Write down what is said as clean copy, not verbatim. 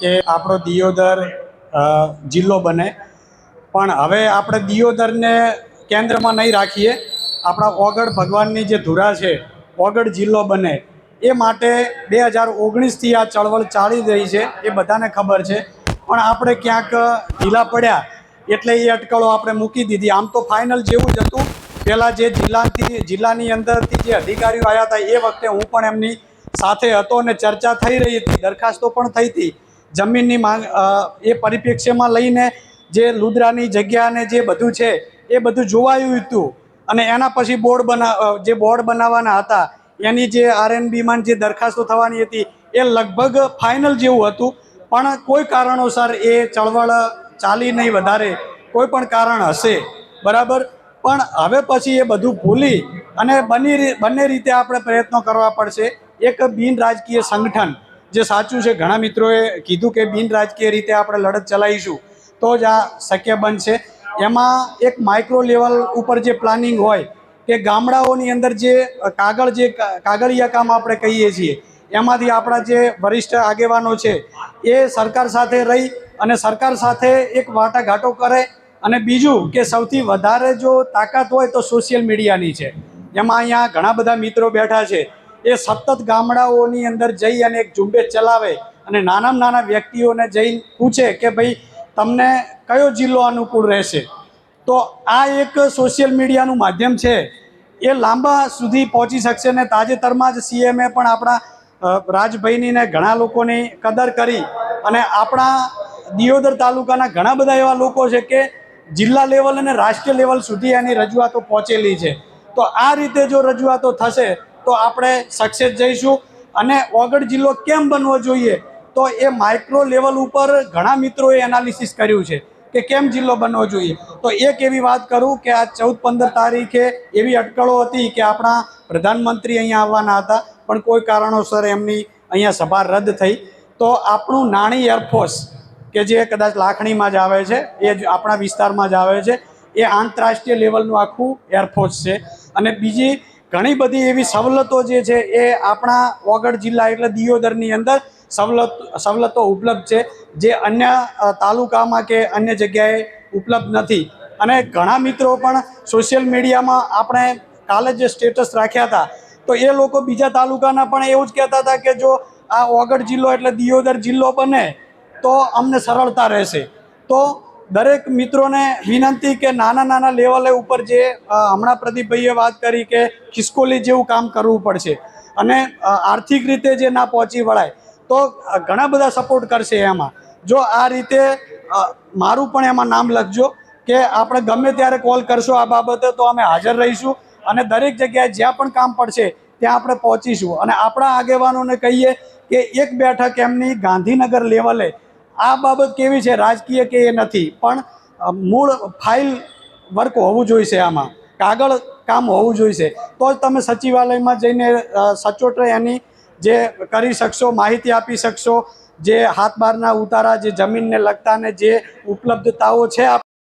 કે આપણો દિયોદર જિલ્લો બને, પણ હવે આપણે દિયોદરને કેન્દ્રમાં નહીં રાખીએ. આપણા ઓગળ ભગવાનની જે ધુરા છે, ઓગળ જિલ્લો બને એ માટે 2019થી આ ચળવળ ચાલી રહી છે, એ બધાને ખબર છે. પણ આપણે ક્યાંક ઢીલા પડ્યા એટલે એ અટકળો આપણે મૂકી દીધી. આમ તો ફાઇનલ જેવું જ હતું. પહેલાં જે જિલ્લાની અંદરથી જે અધિકારીઓ આવ્યા હતા એ વખતે હું પણ એમની સાથે હતો અને ચર્ચા થઈ રહી હતી, દરખાસ્તો પણ થઈ હતી. જમીનની માંગ એ પરિપ્રેક્ષ્યમાં લઈને જે લુદ્રાની જગ્યાને જે બધું છે એ બધું જોવાયું હતું. અને એના પછી બોર્ડ બનાવવાના હતા, એની જે RNBમાં જે દરખાસ્તો થવાની હતી એ લગભગ ફાઇનલ જેવું હતું. પણ કોઈ કારણોસર એ ચળવળ ચાલી નહીં વધારે, કોઈ પણ કારણ હશે, બરાબર. પણ હવે પછી એ બધું ભૂલી અને બંને રીતે આપણે પ્રયત્નો કરવા પડશે. એક બિન રાજકીય સંગઠન જે સાચું છે, ઘણા મિત્રોએ કીધું કે બિન રાજકીય રીતે આપણે લડત ચલાવીશું તો જ આ શક્ય બનશે. એમાં એક માઇક્રો લેવલ ઉપર જે પ્લાનિંગ હોય કે ગામડાઓની અંદર જે કાગળિયા કામ આપણે કહીએ છીએ, એમાંથી આપણા જે વરિષ્ઠ આગેવાનો છે એ સરકાર સાથે રહી અને સરકાર સાથે એક વાટાઘાટો કરે. અને બીજું કે સૌથી વધારે જો તાકાત હોય તો સોશિયલ મીડિયાની છે. એમાં અહીંયા ઘણા બધા મિત્રો બેઠા છે, એ સતત ગામડાઓની અંદર જઈ અને એક ઝુંબેશ ચલાવે અને નાનામાં નાના વ્યક્તિઓને જઈને પૂછે કે ભાઈ તમને કયો જિલ્લો અનુકૂળ રહેશે. તો આ એક સોશિયલ મીડિયાનું માધ્યમ છે, એ લાંબા સુધી પહોંચી શકશે. ને તાજેતરમાં જ CMએ પણ આપણા રાજભાઈની ને ઘણા લોકોની કદર કરી અને આપણા દિયોદર તાલુકાના ઘણા બધા એવા લોકો છે કે જિલ્લા લેવલ અને રાષ્ટ્રીય લેવલ સુધી એની રજૂઆતો પહોંચેલી છે. તો આ રીતે જો રજૂઆતો થશે તો આપણે સક્સેસ જઈશું. અને ઓગળ જિલ્લો કેમ બનવો જોઈએ તો એ માઇક્રો લેવલ ઉપર ઘણા મિત્રોએ એનાલિસિસ કર્યું છે કે કેમ જિલ્લો બનવો જોઈએ. તો એક એવી વાત કરું કે આ 14-15 તારીખે એવી અટકળો હતી કે આપણા પ્રધાનમંત્રી અહીંયા આવવાના હતા, પણ કોઈ કારણોસર એમની અહીંયા સભા રદ થઈ. તો આપણું નાણી એરફોર્સ કે જે કદાચ લાખણીમાં જ આવે છે, એ જ આપણા વિસ્તારમાં જ આવે છે, એ આંતરરાષ્ટ્રીય લેવલનું આખું એરફોર્સ છે. અને બીજી ઘણી બધી એવી સવલતો જે છે એ આપણા ઓગળ જિલ્લા એટલે દિયોદરની અંદર સવલતો ઉપલબ્ધ છે, જે અન્ય તાલુકામાં કે અન્ય જગ્યાએ ઉપલબ્ધ નથી. અને ઘણા મિત્રો પણ સોશિયલ મીડિયામાં આપણે કાલે જે સ્ટેટસ રાખ્યા હતા તો એ લોકો બીજા તાલુકાના પણ એવું જ કહેતા હતા કે જો આ ઓગળ જિલ્લો એટલે દિયોદર જિલ્લો બને તો અમને સરળતા રહેશે. તો દરેક મિત્રોને વિનંતી કે નાના લેવલે ઉપર જે હમણાં પ્રદીપભાઈએ વાત કરી કે ખિસકોલી જેવું કામ કરવું પડશે અને આર્થિક રીતે જે ના પહોંચી વળાય તો ઘણા બધા સપોર્ટ કરશે એમાં. જો આ રીતે મારું પણ એમાં નામ લખજો કે આપણે ગમે ત્યારે કોલ કરશો આ બાબતે તો અમે હાજર રહીશું અને દરેક જગ્યાએ જ્યાં પણ કામ પડશે ત્યાં આપણે પહોંચીશું. અને આપણા આગેવાનોને કહીએ કે એક બેઠક એમની ગાંધીનગર લેવલે, આ બાબત કેવી છે રાજકીય કે એ નથી, પણ મૂળ ફાઇલ વર્ક હોવું જોઈશે, આમાં કાગળ કામ હોવું જોઈશે. તો જ તમે સચિવાલયમાં જઈને સચોટ એની જે કરી શકશો, માહિતી આપી શકશો. જે હાથ બારના ઉતારા, જે જમીનને લગતા ને જે ઉપલબ્ધતાઓ છે